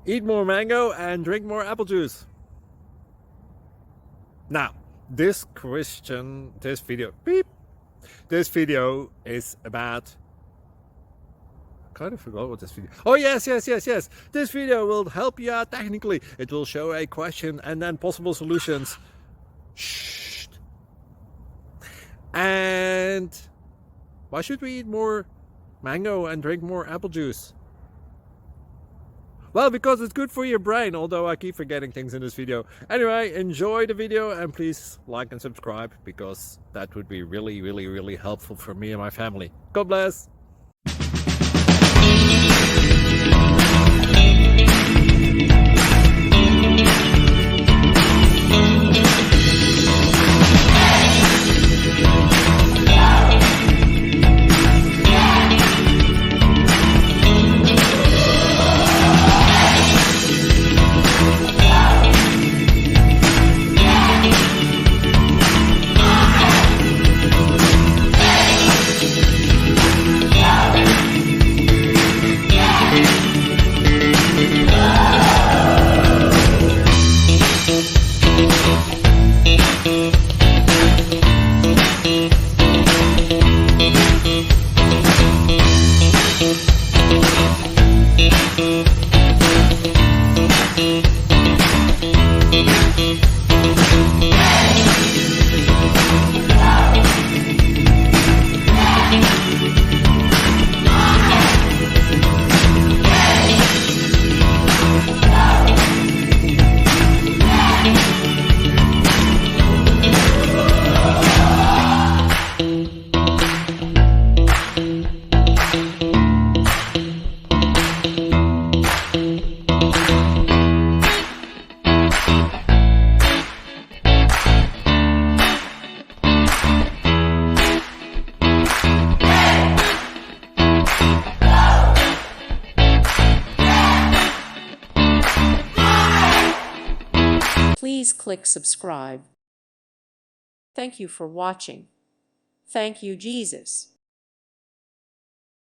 Eat more mango and drink more apple juice. Now, this video is about, I kind of forgot what this video. Oh yes. This video will help you out technically. It will show a question and then possible solutions. Shh. And why should we eat more mango and drink more apple juice? Well, because it's good for your brain, although I keep forgetting things in this video. Anyway, enjoy the video and please like and subscribe, because that would be really helpful for me and my family. God bless! Please click subscribe. Thank you for watching. Thank you, Jesus.